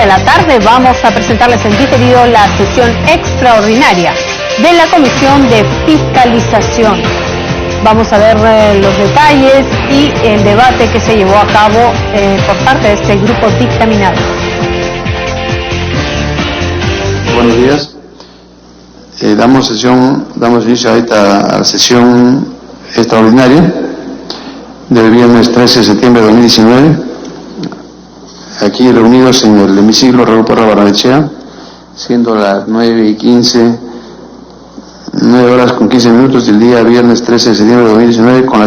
de la tarde vamos a presentarles en diferido la sesión extraordinaria de la Comisión de Fiscalización. Vamos a ver los detalles y el debate que se llevó a cabo por parte de este grupo dictaminado. Buenos días. Damos inicio ahorita a la sesión extraordinaria del viernes 13 de septiembre de 2019, aquí reunidos en el hemiciclo Raúl Parra Barrenechea, siendo las 9:15, 9 horas con 15 minutos del día viernes 13 de septiembre de 2019, con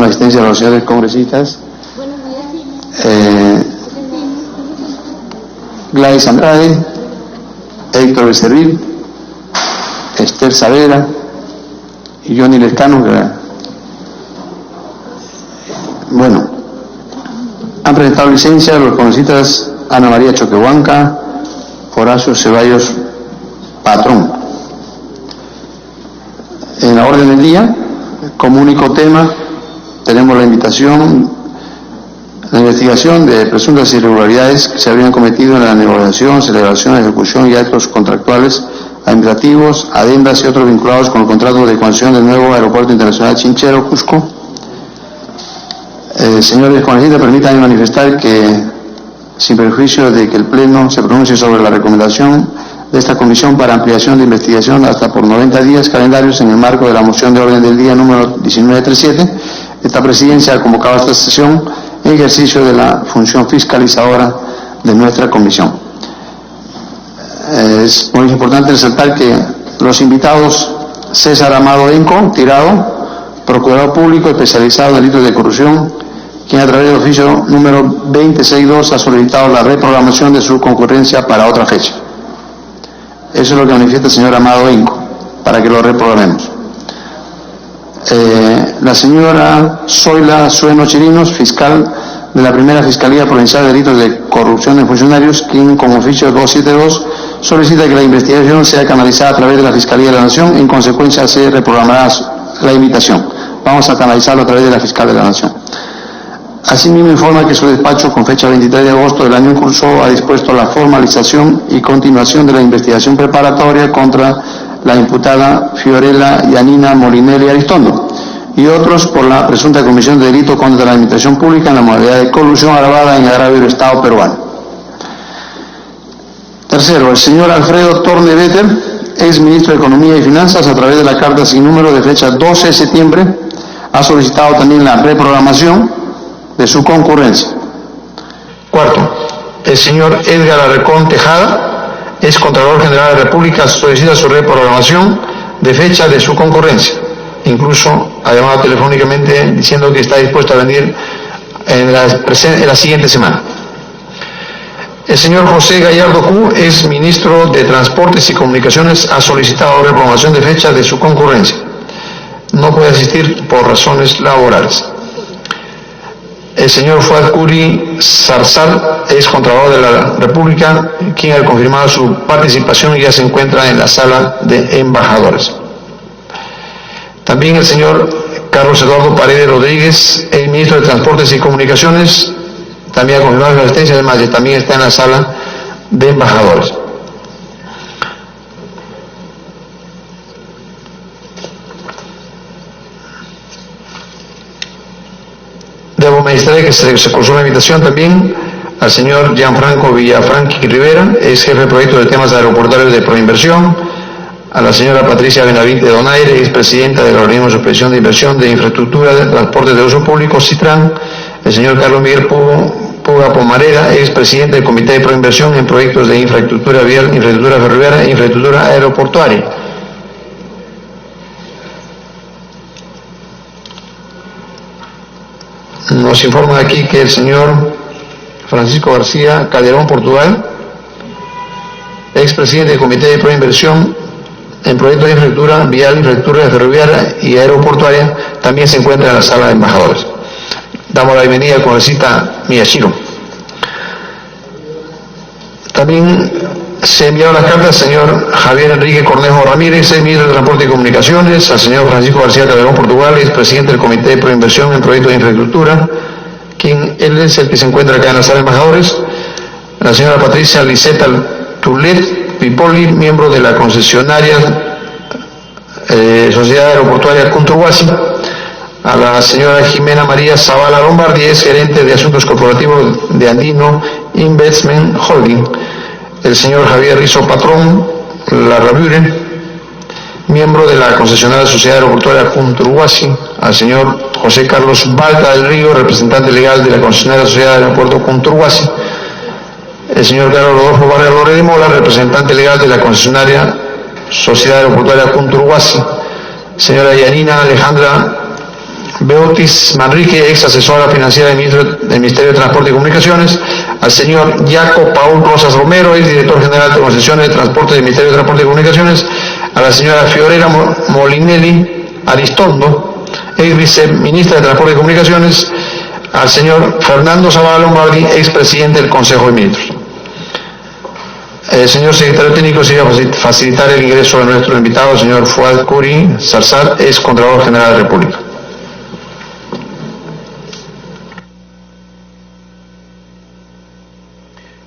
la asistencia de los señores congresistas Gladys Andrade, Héctor Becerril, Esther Saavedra y Johnny Lescano. Bueno, han presentado licencia los congresistas Ana María Choquehuanca, Horacio Ceballos Patrón. En la orden del día, como único tema, tenemos la investigación de presuntas irregularidades que se habrían cometido en la negociación, celebración, ejecución y actos contractuales administrativos, adendas y otros vinculados con el contrato de concesión del nuevo Aeropuerto Internacional Chinchero, Cusco. Señores congresistas, permítanme manifestar que, sin perjuicio de que el Pleno se pronuncie sobre la recomendación de esta comisión para ampliación de investigación hasta por 90 días calendarios en el marco de la moción de orden del día número 1937, esta presidencia ha convocado esta sesión en ejercicio de la función fiscalizadora de nuestra comisión. Es muy importante resaltar que los invitados: César Amado Enco, Tirado, procurador público especializado en delitos de corrupción, quien a través del oficio número 2062 ha solicitado la reprogramación de su concurrencia para otra fecha. Eso es lo que manifiesta el señor Amado Enco, para que lo reprogramemos. La señora Zoila Sueno Chirinos, fiscal de la Primera Fiscalía Provincial de Delitos de Corrupción de Funcionarios, quien con oficio 272 solicita que la investigación sea canalizada a través de la Fiscalía de la Nación. En consecuencia se reprogramará la invitación. Vamos a canalizarlo a través de la Fiscal de la Nación. Asimismo, informa que su despacho, con fecha 23 de agosto del año en curso, ha dispuesto la formalización y continuación de la investigación preparatoria contra la imputada Fiorella Yanina Molinelli Aristondo y otros por la presunta comisión de delito contra la administración pública en la modalidad de colusión agravada en agravio del Estado peruano. Tercero, el señor Alfredo Torne Vetter, ex ministro de Economía y Finanzas, a través de la carta sin número de fecha 12 de septiembre, ha solicitado también la reprogramación de su concurrencia. Cuarto, el señor Edgar Arrecón Tejada, ex Contralor General de la República, solicita su reprogramación de fecha de su concurrencia. Incluso ha llamado telefónicamente diciendo que está dispuesto a venir en la siguiente semana. El señor José Gallardo Q, ex ministro de Transportes y Comunicaciones, ha solicitado reprogramación de fecha de su concurrencia. No puede asistir por razones laborales. El señor Fuad Curi Zarzal, ex Contralor de la República, quien ha confirmado su participación y ya se encuentra en la sala de embajadores. También el señor Carlos Eduardo Paredes Rodríguez, el ministro de Transportes y Comunicaciones, también ha confirmado su asistencia, además de también está en la sala de embajadores. Debo mencionar que se cursó la invitación también al señor Gianfranco Villafranchi Rivera, ex jefe de proyecto de temas aeroportuarios de Proinversión, a la señora Patricia Benavente Donaire, ex presidenta del organismo de suspensión de inversión de infraestructura de transporte de uso público, CITRAN, el señor Carlos Miguel Puga Pomareda, ex presidente del Comité de Proinversión en proyectos de infraestructura vial, infraestructura ferroviaria e infraestructura aeroportuaria. Nos informan aquí que el señor Francisco García Calderón Portugal, expresidente del Comité de Proinversión en proyectos de infraestructura vial, infraestructura ferroviaria y aeroportuaria, también se encuentra en la sala de embajadores. Damos la bienvenida al congresista Miyashiro. También se enviaron las cartas al señor Javier Enrique Cornejo Ramírez, ministro de Transporte y Comunicaciones, al señor Francisco García Calderón Portugal, expresidente del Comité de Proinversión en proyectos de infraestructura, quien él es el que se encuentra acá en la sala de embajadores, la señora Patricia Liseta Tulet Pipoli, miembro de la concesionaria Sociedad Aeroportuaria Cunturhuasi, a la señora Jimena María Zavala Lombardi, es gerente de Asuntos Corporativos de Andino Investment Holding, el señor Javier Rizo Patrón Larrabiure, miembro de la concesionaria Sociedad Aeroportuaria Cunturhuasi, al señor José Carlos Balta del Río, representante legal de la concesionaria Sociedad Aeropuerto Cunturhuasi, el señor Carlos Rodolfo Vargas Lore de Mola, representante legal de la concesionaria Sociedad Aeroportuaria Cunturhuasi, señora Yanina Alejandra Beotis Manrique, ex asesora financiera del Ministerio de Transporte y Comunicaciones, al señor Jaco Paul Rosas Romero, ex director general de concesiones de transporte del Ministerio de Transporte y Comunicaciones, a la señora Fiorella Molinelli Aristondo, ex viceministra de Transporte y Comunicaciones, al señor Fernando Zavala Lombardi, ex presidente del Consejo de Ministros. El señor secretario técnico se iba a facilitar el ingreso de nuestro invitado, el señor Fuad Curi Zarzar, ex Contralor General de la República.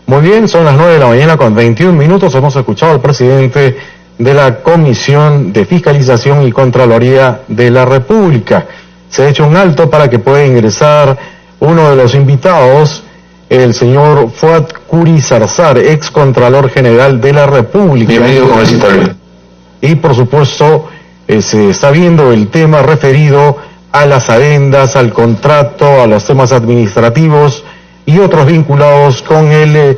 Muy bien, son las 9 de la mañana con 21 minutos. Hemos escuchado al presidente de la Comisión de Fiscalización y Contraloría de la República. Se ha hecho un alto para que pueda ingresar uno de los invitados, el señor Fuad Curi Zarzar, ex Contralor General de la República. Bienvenido, congresista. Y por supuesto, se está viendo el tema referido a las adendas, al contrato, a los temas administrativos y otros vinculados con el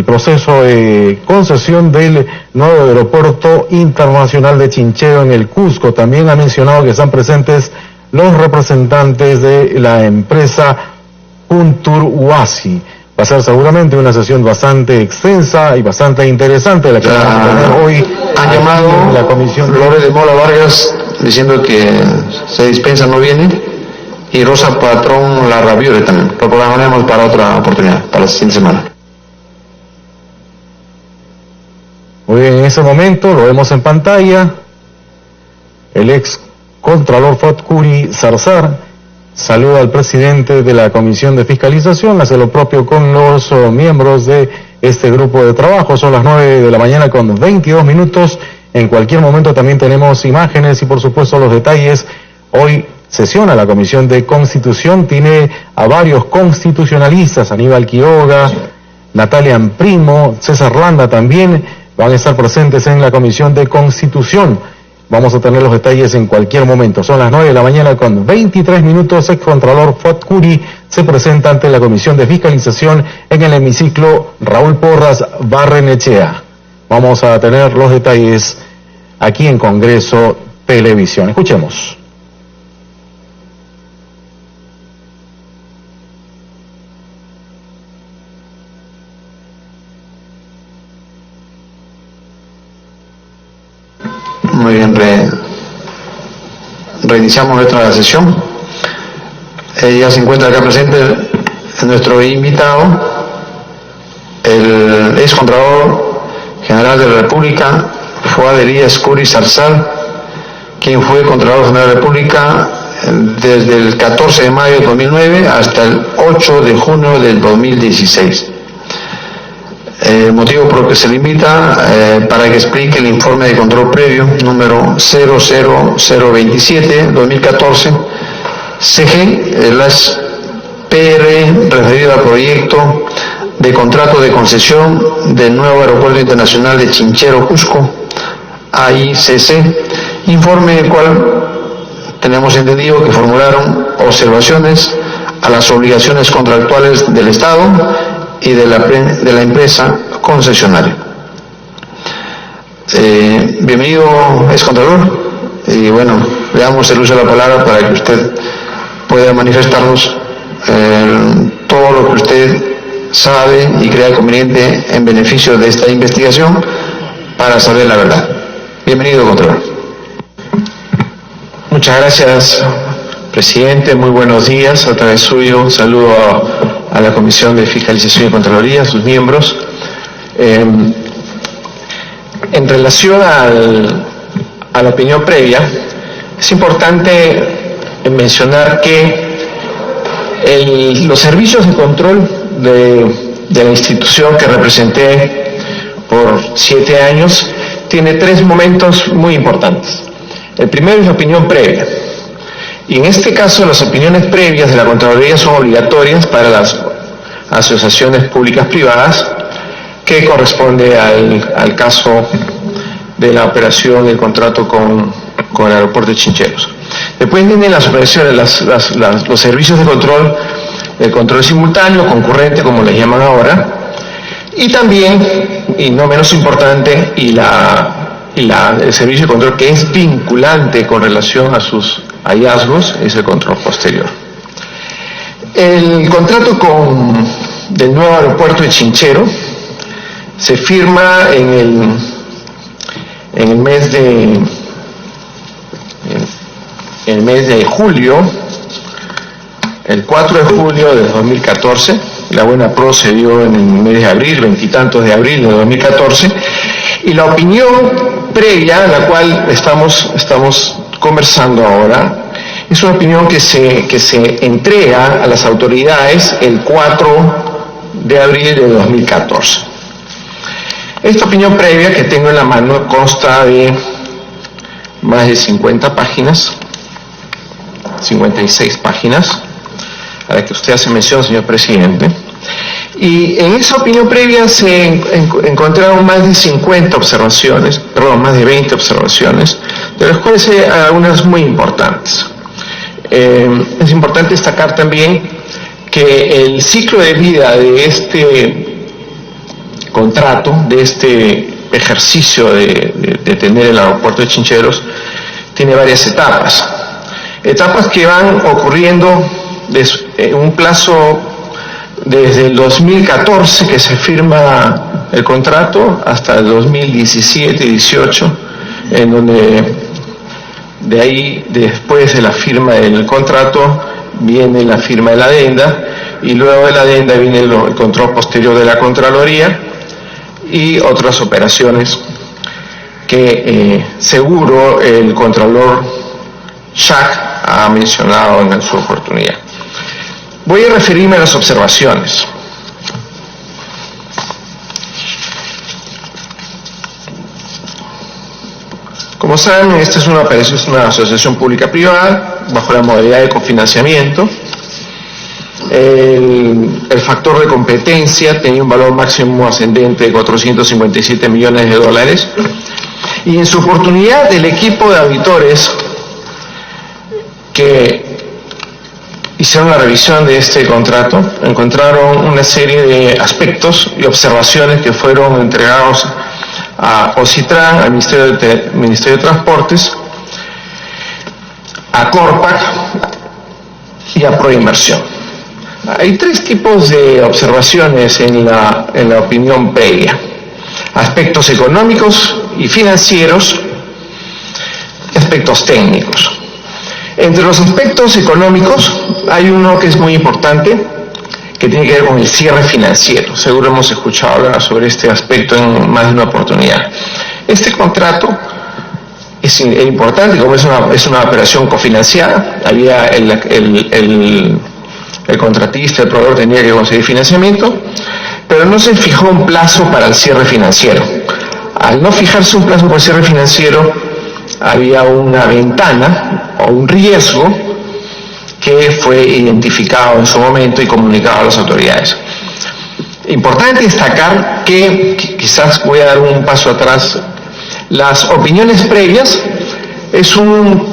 proceso de concesión del nuevo aeropuerto internacional de Chinchero en el Cusco. También ha mencionado que están presentes los representantes de la empresa Cunturhuasi. Va a ser seguramente una sesión bastante extensa y bastante interesante la que vamos a tener hoy. Han llamado la comisión Lore de Mola Vargas diciendo que se dispensa, no viene, y Rosa Patrón Larrabiure también. Lo programaremos para otra oportunidad, para la siguiente semana. Muy bien, en ese momento lo vemos en pantalla. El ex Contralor Fuad Curi Zarzar saluda al presidente de la Comisión de Fiscalización, hace lo propio con los miembros de este grupo de trabajo. Son las 9 de la mañana con 22 minutos. En cualquier momento también tenemos imágenes y por supuesto los detalles. Hoy sesiona la Comisión de Constitución, tiene a varios constitucionalistas, Aníbal Quiroga, Natalia Primo, César Landa también, van a estar presentes en la Comisión de Constitución. Vamos a tener los detalles en cualquier momento. Son las 9 de la mañana con 23 minutos. Ex Contralor Fuad Curi se presenta ante la Comisión de Fiscalización en el hemiciclo Raúl Porras Barrenechea. Vamos a tener los detalles aquí en Congreso Televisión. Escuchemos. Muy bien, reiniciamos nuestra sesión. Ya se encuentra acá presente nuestro invitado, el ex Contralor General de la República, Fuad Elías Curi Zarzar, quien fue Contralor General de la República desde el 14 de mayo de 2009 hasta el 8 de junio del 2016. El motivo por el que se le invita para que explique el informe de control previo número 00027-2014 CG/PR referido al proyecto de contrato de concesión del nuevo aeropuerto internacional de Chinchero Cusco, AICC, informe en el cual tenemos entendido que formularon observaciones a las obligaciones contractuales del Estado y de la empresa concesionaria. Bienvenido, ex Contralor, y bueno, le damos el uso de la palabra para que usted pueda manifestarnos todo lo que usted sabe y crea conveniente en beneficio de esta investigación para saber la verdad. Bienvenido, Contralor. Muchas gracias, presidente. Muy buenos días. A través suyo, un saludo a la Comisión de Fiscalización y Contraloría, a sus miembros. En relación a la opinión previa, es importante mencionar que los servicios de control de la institución que representé por 7 años, tiene 3 momentos muy importantes. El primero es la opinión previa. Y en este caso, las opiniones previas de la Contraloría son obligatorias para las asociaciones públicas privadas, que corresponde al caso de la operación del contrato con el aeropuerto de Chincheros. Después vienen las operaciones, los servicios de control, el control simultáneo, concurrente, como les llaman ahora, y también, y no menos importante, el servicio de control que es vinculante con relación a sus hallazgos, es el control posterior. El contrato del nuevo aeropuerto de Chinchero se firma en el mes de julio, el 4 de julio de 2014, la buena pro se dio en el mes de abril, 20 y tantos de abril de 2014, y la opinión previa, la cual estamos conversando ahora, es una opinión que se entrega a las autoridades el 4 de abril de 2014. Esta opinión previa que tengo en la mano consta de más de 50 páginas, 56 páginas, a la que usted hace mención, señor presidente. Y en esa opinión previa se encontraron más de 50 observaciones, más de 20 observaciones, de las cuales hay algunas muy importantes. Es importante destacar también que el ciclo de vida de este contrato, de este ejercicio de tener el aeropuerto de Chincheros, tiene varias etapas. Etapas que van ocurriendo en un plazo desde el 2014, que se firma el contrato, hasta el 2017-18, en donde de ahí, después de la firma del contrato, viene la firma de la adenda, y luego de la adenda viene el control posterior de la Contraloría y otras operaciones que seguro el Contralor Schack ha mencionado en su oportunidad. Voy a referirme a las observaciones. Como saben, esta es una asociación pública privada bajo la modalidad de cofinanciamiento. El factor de competencia tenía un valor máximo ascendente de 457 millones de dólares, y en su oportunidad el equipo de auditores que hicieron la revisión de este contrato encontraron una serie de aspectos y observaciones que fueron entregados a OCITRAN, al Ministerio de Transportes, a Corpac y a Proinversión. Hay 3 tipos de observaciones en la opinión previa: aspectos económicos y financieros y aspectos técnicos. Entre los aspectos económicos hay uno que es muy importante, que tiene que ver con el cierre financiero. Seguro hemos escuchado hablar sobre este aspecto en más de una oportunidad. Este contrato es importante, como es una operación cofinanciada. Había el contratista, el proveedor tenía que conseguir financiamiento, pero no se fijó un plazo para el cierre financiero. Al no fijarse un plazo para el cierre financiero, había una ventana o un riesgo que fue identificado en su momento y comunicado a las autoridades. Importante destacar que, quizás voy a dar un paso atrás, las opiniones previas es un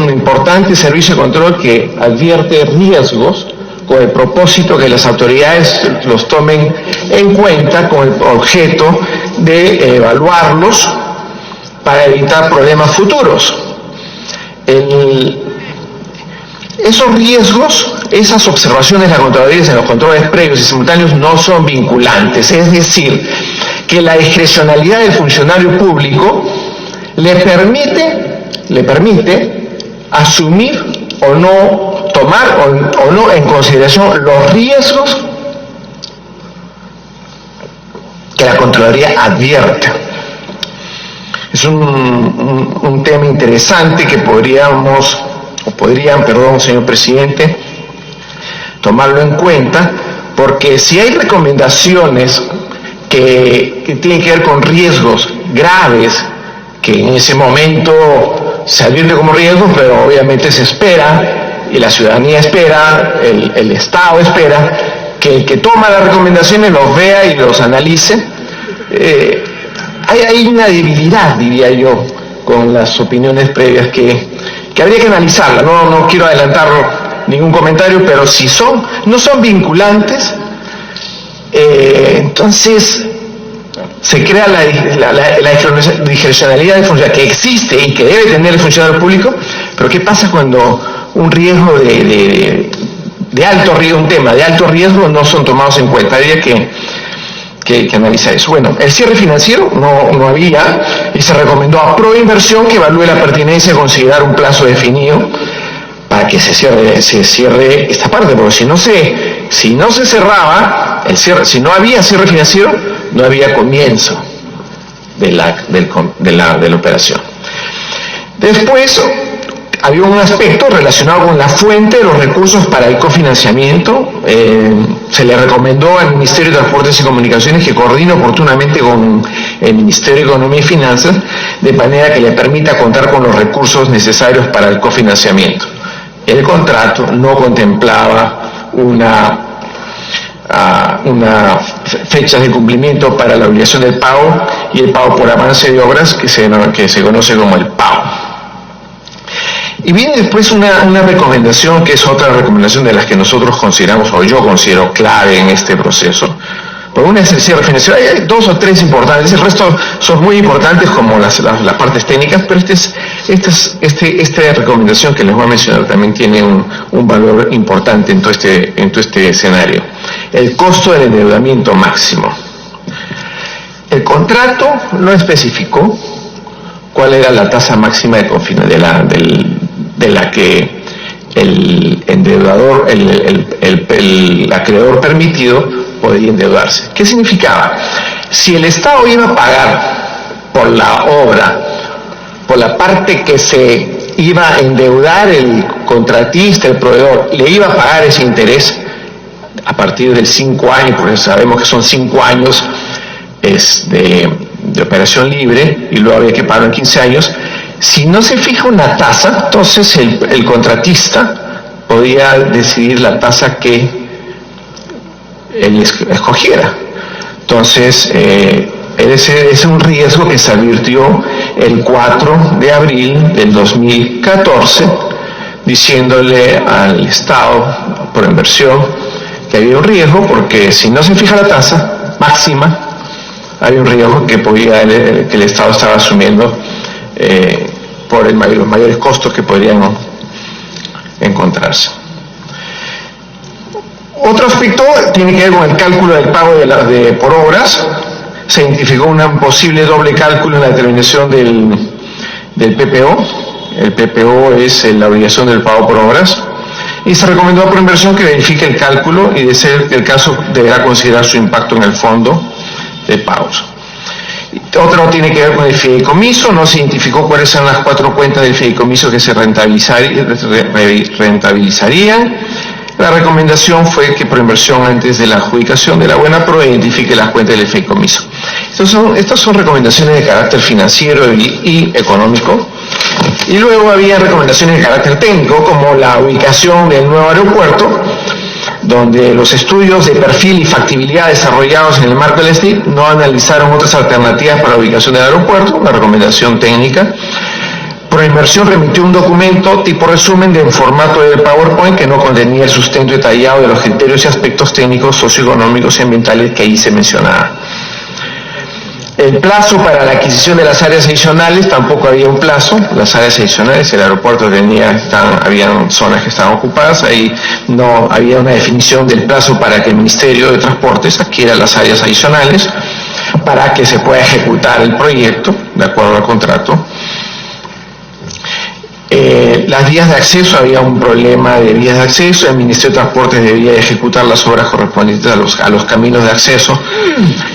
importante servicio de control que advierte riesgos con el propósito que las autoridades los tomen en cuenta, con el objeto de evaluarlos para evitar problemas futuros. Esos riesgos, esas observaciones de la Contraloría en los controles previos y simultáneos no son vinculantes, es decir, que la discrecionalidad del funcionario público le permite asumir o no tomar o no en consideración los riesgos que la Contraloría advierte. Es un tema interesante que podrían, señor presidente, tomarlo en cuenta, porque si hay recomendaciones que tienen que ver con riesgos graves, que en ese momento se advierte como riesgos, pero obviamente se espera, y la ciudadanía espera, el Estado espera, que el que toma las recomendaciones los vea y los analice. Hay una debilidad, diría yo, con las opiniones previas que habría que analizarla. No quiero adelantar ningún comentario, pero si no son vinculantes, entonces se crea la discrecionalidad de funcionario que existe y que debe tener el funcionario público. Pero ¿qué pasa cuando un riesgo de alto riesgo, un tema de alto riesgo, no son tomados en cuenta? Habría que analizar eso. Bueno, el cierre financiero no había, y se recomendó a Proinversión que evalúe la pertinencia de considerar un plazo definido para que se cierre esta parte, porque si no se cerraba el cierre, si no había cierre financiero, no había comienzo de la operación. Después había un aspecto relacionado con la fuente de los recursos para el cofinanciamiento. Se le recomendó al Ministerio de Transportes y Comunicaciones que coordine oportunamente con el Ministerio de Economía y Finanzas, de manera que le permita contar con los recursos necesarios para el cofinanciamiento. El contrato no contemplaba una fecha de cumplimiento para la obligación del pago y el pago por avance de obras, que se conoce como el pago. Y viene después una recomendación, que es otra recomendación de las que nosotros consideramos, o yo considero clave en este proceso. Por una es el cierre financiero. Hay 2 o 3 importantes, el resto son muy importantes como las partes técnicas, pero esta recomendación que les voy a mencionar también tiene un valor importante en todo este escenario. El costo del endeudamiento máximo. El contrato no especificó cuál era la tasa máxima de la que el endeudador, el acreedor permitido podía endeudarse. ¿Qué significaba? Si el Estado iba a pagar por la obra, por la parte que se iba a endeudar el contratista, el proveedor, le iba a pagar ese interés a partir del 5 años, porque sabemos que son 5 años de operación libre, y luego había que pagar en 15 años. Si no se fija una tasa, entonces el contratista podía decidir la tasa que él escogiera. Entonces, ese es un riesgo que se advirtió el 4 de abril del 2014, diciéndole al Estado, por inversión, que había un riesgo, porque si no se fija la tasa máxima, había un riesgo que el Estado estaba asumiendo por los mayores costos que podrían encontrarse. Otro aspecto tiene que ver con el cálculo del pago por obras. Se identificó un posible doble cálculo en la determinación del PPO. El PPO es la obligación del pago por obras. Y se recomendó a Proinversión que verifique el cálculo y, de ser el caso, deberá considerar su impacto en el fondo de pagos. Otro tiene que ver con el fideicomiso. No se identificó cuáles eran las 4 cuentas del fideicomiso que se rentabilizarían. La recomendación fue que Proinversión, antes de la adjudicación de la buena prueba, identifique las cuentas del fideicomiso. Estas son recomendaciones de carácter financiero y económico. Y luego había recomendaciones de carácter técnico, como la ubicación del nuevo aeropuerto, donde los estudios de perfil y factibilidad desarrollados en el marco del STIP no analizaron otras alternativas para la ubicación del aeropuerto, una recomendación técnica. Proinversión remitió un documento tipo resumen en formato de PowerPoint que no contenía el sustento detallado de los criterios y aspectos técnicos, socioeconómicos y ambientales que ahí se mencionaba. El plazo para la adquisición de las áreas adicionales, tampoco había un plazo. Las áreas adicionales, el aeropuerto habían zonas que estaban ocupadas, ahí no había una definición del plazo para que el Ministerio de Transportes adquiera las áreas adicionales para que se pueda ejecutar el proyecto de acuerdo al contrato. Las vías de acceso, había un problema de vías de acceso. El Ministerio de Transportes debía ejecutar las obras correspondientes a los caminos de acceso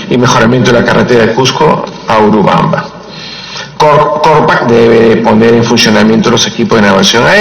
y mejoramiento de la carretera de Cusco a Urubamba. Corpac debe poner en funcionamiento los equipos de navegación aérea.